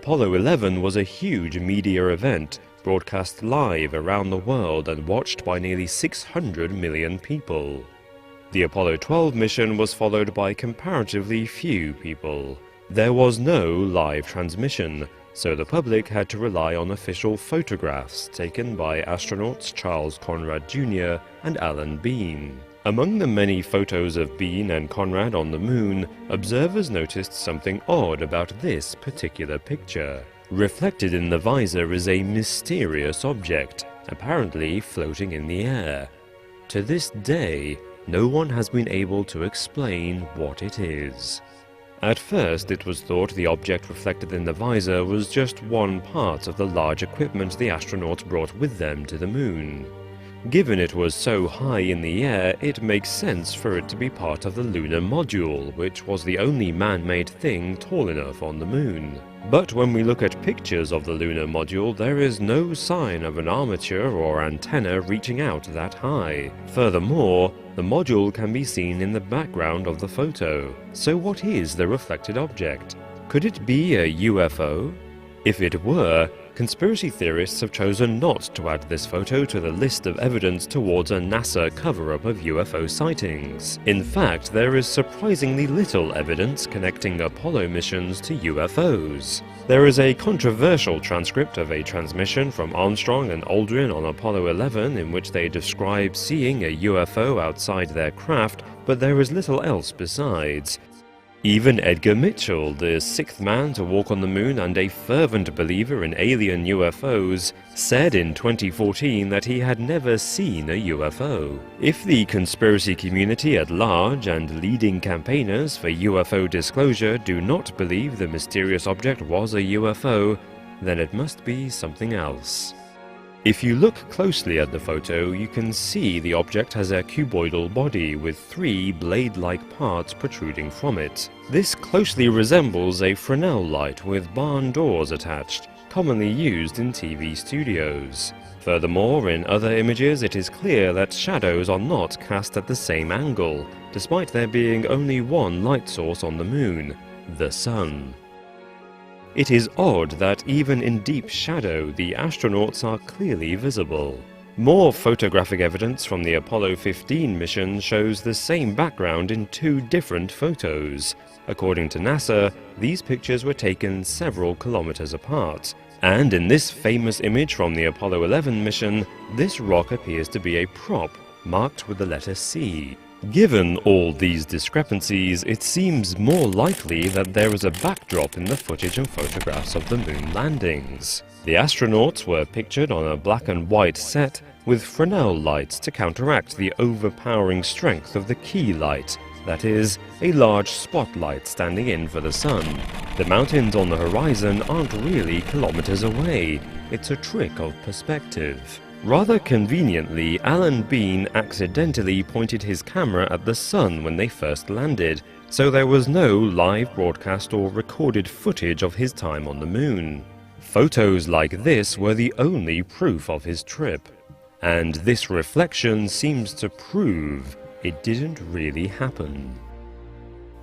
Apollo 11 was a huge media event, broadcast live around the world and watched by nearly 600 million people. The Apollo 12 mission was followed by comparatively few people. There was no live transmission, so the public had to rely on official photographs taken by astronauts Charles Conrad Jr. and Alan Bean. Among the many photos of Bean and Conrad on the moon, observers noticed something odd about this particular picture. Reflected in the visor is a mysterious object, apparently floating in the air. To this day, no one has been able to explain what it is. At first, it was thought the object reflected in the visor was just one part of the large equipment the astronauts brought with them to the moon. Given it was so high in the air, it makes sense for it to be part of the lunar module, which was the only man-made thing tall enough on the moon. But when we look at pictures of the lunar module, there is no sign of an armature or antenna reaching out that high. Furthermore, the module can be seen in the background of the photo. So what is the reflected object? Could it be a UFO? If it were, conspiracy theorists have chosen not to add this photo to the list of evidence towards a NASA cover-up of UFO sightings. In fact, there is surprisingly little evidence connecting Apollo missions to UFOs. There is a controversial transcript of a transmission from Armstrong and Aldrin on Apollo 11 in which they describe seeing a UFO outside their craft, but there is little else besides. Even Edgar Mitchell, the sixth man to walk on the moon and a fervent believer in alien UFOs, said in 2014 that he had never seen a UFO. If the conspiracy community at large and leading campaigners for UFO disclosure do not believe the mysterious object was a UFO, then it must be something else. If you look closely at the photo, you can see the object has a cuboidal body with three blade-like parts protruding from it. This closely resembles a Fresnel light with barn doors attached, commonly used in TV studios. Furthermore, in other images it is clear that shadows are not cast at the same angle, despite there being only one light source on the moon, the sun. It is odd that even in deep shadow, the astronauts are clearly visible. More photographic evidence from the Apollo 15 mission shows the same background in two different photos. According to NASA, these pictures were taken several kilometers apart. And in this famous image from the Apollo 11 mission, this rock appears to be a prop, marked with the letter C. Given all these discrepancies, it seems more likely that there is a backdrop in the footage and photographs of the moon landings. The astronauts were pictured on a black and white set with Fresnel lights to counteract the overpowering strength of the key light, that is, a large spotlight standing in for the sun. The mountains on the horizon aren't really kilometers away, it's a trick of perspective. Rather conveniently, Alan Bean accidentally pointed his camera at the sun when they first landed, so there was no live broadcast or recorded footage of his time on the moon. Photos like this were the only proof of his trip. And this reflection seems to prove it didn't really happen.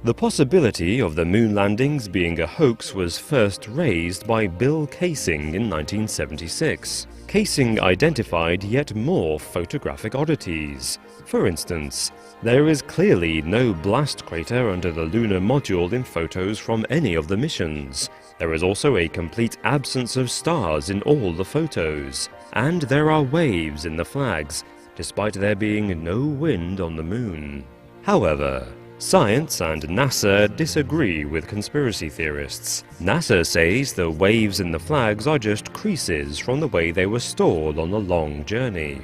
The possibility of the moon landings being a hoax was first raised by Bill Kaysing in 1976. Kaysing identified yet more photographic oddities. For instance, there is clearly no blast crater under the lunar module in photos from any of the missions. There is also a complete absence of stars in all the photos. And there are waves in the flags, despite there being no wind on the moon. However, science and NASA disagree with conspiracy theorists. NASA says the waves in the flags are just creases from the way they were stored on the long journey.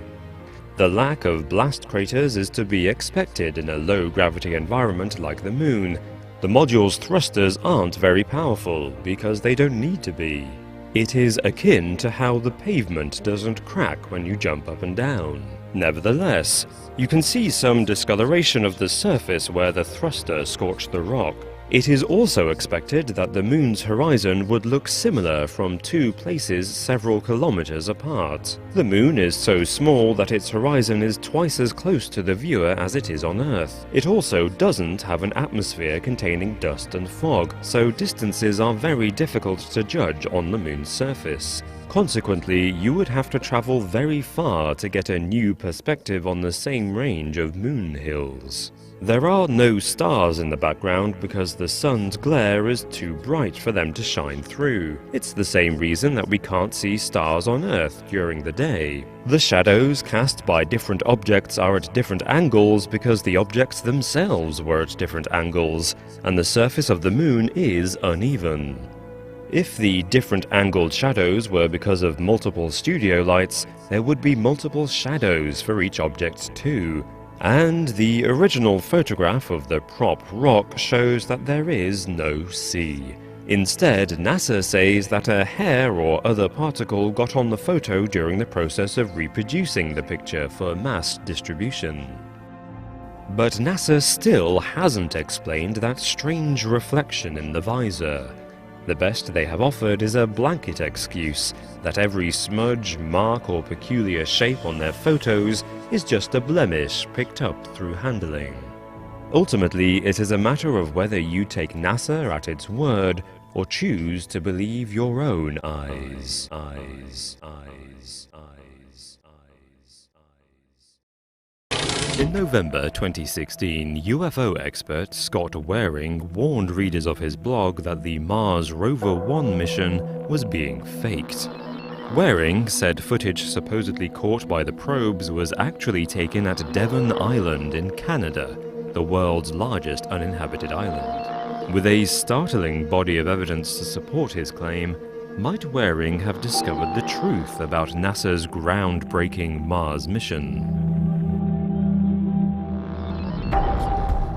The lack of blast craters is to be expected in a low-gravity environment like the moon. The module's thrusters aren't very powerful because they don't need to be. It is akin to how the pavement doesn't crack when you jump up and down. Nevertheless, you can see some discoloration of the surface where the thruster scorched the rock. It is also expected that the Moon's horizon would look similar from two places several kilometers apart. The Moon is so small that its horizon is twice as close to the viewer as it is on Earth. It also doesn't have an atmosphere containing dust and fog, so distances are very difficult to judge on the Moon's surface. Consequently, you would have to travel very far to get a new perspective on the same range of moon hills. There are no stars in the background because the sun's glare is too bright for them to shine through. It's the same reason that we can't see stars on Earth during the day. The shadows cast by different objects are at different angles because the objects themselves were at different angles, and the surface of the Moon is uneven. If the different angled shadows were because of multiple studio lights, there would be multiple shadows for each object too. And the original photograph of the prop rock shows that there is no sea. Instead, NASA says that a hair or other particle got on the photo during the process of reproducing the picture for mass distribution. But NASA still hasn't explained that strange reflection in the visor. The best they have offered is a blanket excuse that every smudge, mark or peculiar shape on their photos is just a blemish picked up through handling. Ultimately, it is a matter of whether you take NASA at its word or choose to believe your own eyes. In November 2016, UFO expert Scott Waring warned readers of his blog that the Mars Rover 1 mission was being faked. Waring said footage supposedly caught by the probes was actually taken at Devon Island in Canada, the world's largest uninhabited island. With a startling body of evidence to support his claim, might Waring have discovered the truth about NASA's groundbreaking Mars mission?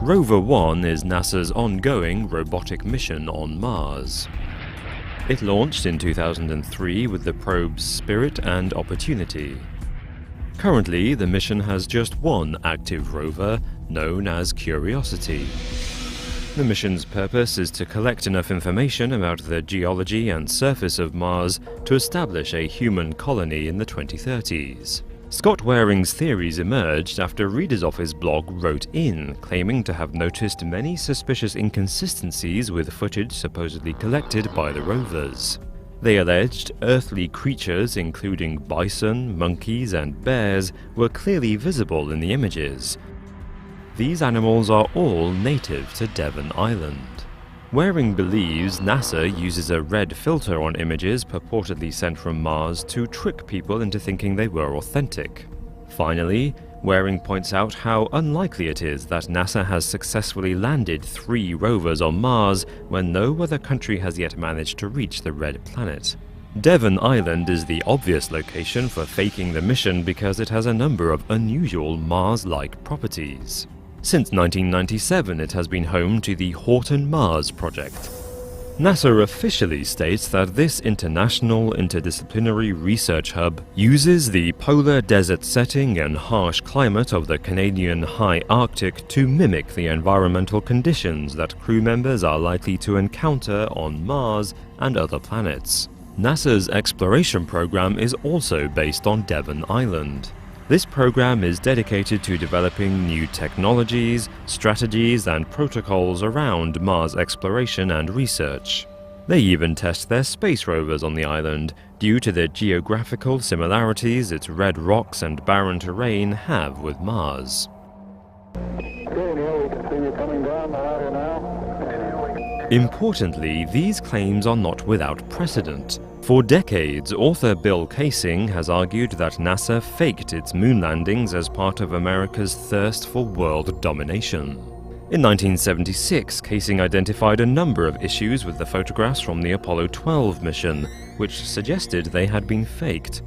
Rover 1 is NASA's ongoing robotic mission on Mars. It launched in 2003 with the probes Spirit and Opportunity. Currently, the mission has just one active rover, known as Curiosity. The mission's purpose is to collect enough information about the geology and surface of Mars to establish a human colony in the 2030s. Scott Waring's theories emerged after readers of his blog wrote in, claiming to have noticed many suspicious inconsistencies with footage supposedly collected by the rovers. They alleged earthly creatures, including bison, monkeys, and bears, were clearly visible in the images. These animals are all native to Devon Island. Waring believes NASA uses a red filter on images purportedly sent from Mars to trick people into thinking they were authentic. Finally, Waring points out how unlikely it is that NASA has successfully landed 3 rovers on Mars when no other country has yet managed to reach the red planet. Devon Island is the obvious location for faking the mission because it has a number of unusual Mars-like properties. Since 1997, it has been home to the Horton Mars project. NASA officially states that this international interdisciplinary research hub uses the polar desert setting and harsh climate of the Canadian high Arctic to mimic the environmental conditions that crew members are likely to encounter on Mars and other planets. NASA's exploration program is also based on Devon Island. This program is dedicated to developing new technologies, strategies, and protocols around Mars exploration and research. They even test their space rovers on the island, due to the geographical similarities its red rocks and barren terrain have with Mars. Okay, Neil, we can see you coming down the ladder now. Importantly, these claims are not without precedent. For decades, author Bill Kaysing has argued that NASA faked its moon landings as part of America's thirst for world domination. In 1976, Kaysing identified a number of issues with the photographs from the Apollo 12 mission, which suggested they had been faked.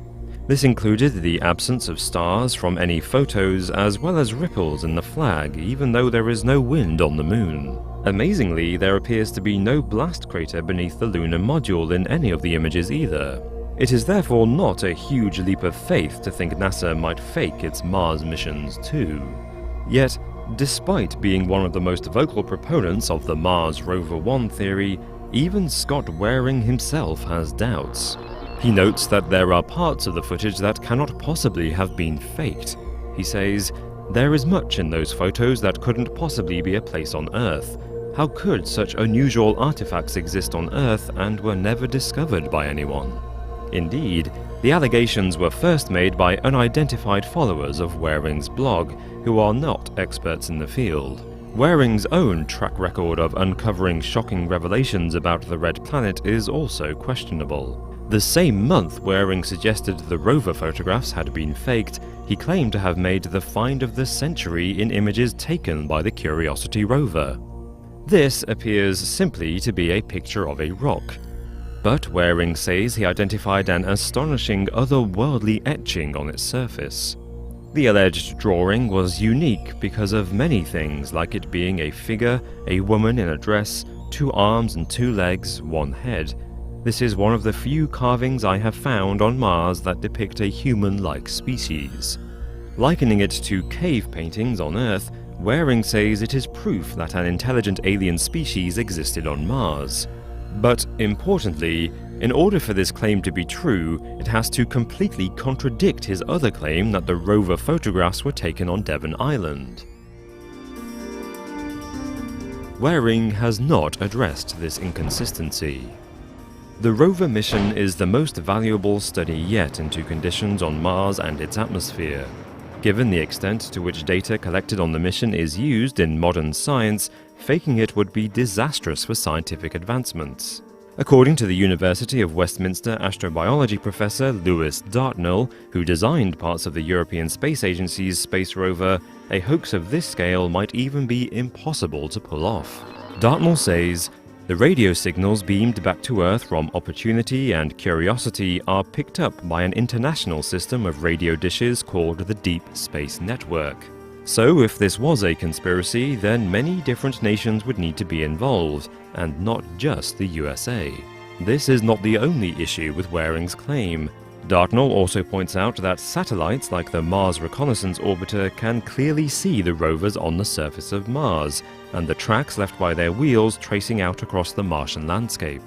This included the absence of stars from any photos, as well as ripples in the flag, even though there is no wind on the moon. Amazingly, there appears to be no blast crater beneath the lunar module in any of the images either. It is therefore not a huge leap of faith to think NASA might fake its Mars missions too. Yet, Despite being one of the most vocal proponents of the Mars Rover 1 theory, even Scott Waring himself has doubts. He notes that there are parts of the footage that cannot possibly have been faked. He says, "There is much in those photos that couldn't possibly be a place on Earth. How could such unusual artifacts exist on Earth and were never discovered by anyone?" Indeed, the allegations were first made by unidentified followers of Waring's blog, who are not experts in the field. Waring's own track record of uncovering shocking revelations about the Red Planet is also questionable. The same month Waring suggested the rover photographs had been faked, he claimed to have made the find of the century in images taken by the Curiosity rover. This appears simply to be a picture of a rock. But Waring says he identified an astonishing otherworldly etching on its surface. The alleged drawing was unique because of many things, like it being a figure, a woman in a dress, 2 arms and 2 legs, 1 head. This is one of the few carvings I have found on Mars that depict a human-like species. Likening it to cave paintings on Earth, Waring says it is proof that an intelligent alien species existed on Mars. But importantly, in order for this claim to be true, it has to completely contradict his other claim that the rover photographs were taken on Devon Island. Waring has not addressed this inconsistency. The rover mission is the most valuable study yet into conditions on Mars and its atmosphere. Given the extent to which data collected on the mission is used in modern science, faking it would be disastrous for scientific advancements. According to the University of Westminster astrobiology professor Lewis Dartnell, who designed parts of the European Space Agency's space rover, a hoax of this scale might even be impossible to pull off. Dartnell says, "The radio signals beamed back to Earth from Opportunity and Curiosity are picked up by an international system of radio dishes called the Deep Space Network. So if this was a conspiracy, then many different nations would need to be involved, and not just the USA. This is not the only issue with Waring's claim. Dartnell also points out that satellites like the Mars Reconnaissance Orbiter can clearly see the rovers on the surface of Mars, and the tracks left by their wheels tracing out across the Martian landscape.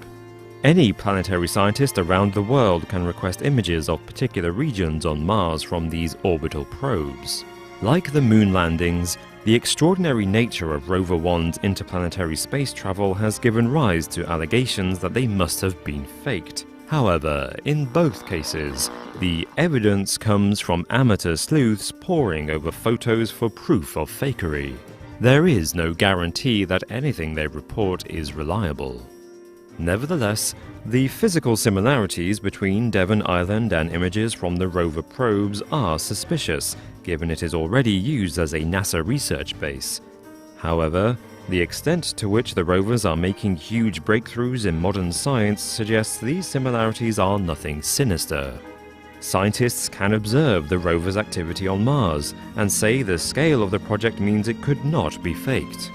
Any planetary scientist around the world can request images of particular regions on Mars from these orbital probes. Like the moon landings, the extraordinary nature of Rover 1's interplanetary space travel has given rise to allegations that they must have been faked. However, in both cases, the evidence comes from amateur sleuths poring over photos for proof of fakery. There is no guarantee that anything they report is reliable. Nevertheless, the physical similarities between Devon Island and images from the rover probes are suspicious, given it is already used as a NASA research base. However, the extent to which the rovers are making huge breakthroughs in modern science suggests these similarities are nothing sinister. Scientists can observe the rover's activity on Mars and say the scale of the project means it could not be faked.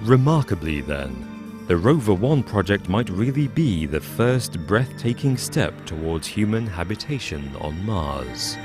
Remarkably then, the Rover 1 project might really be the first breathtaking step towards human habitation on Mars.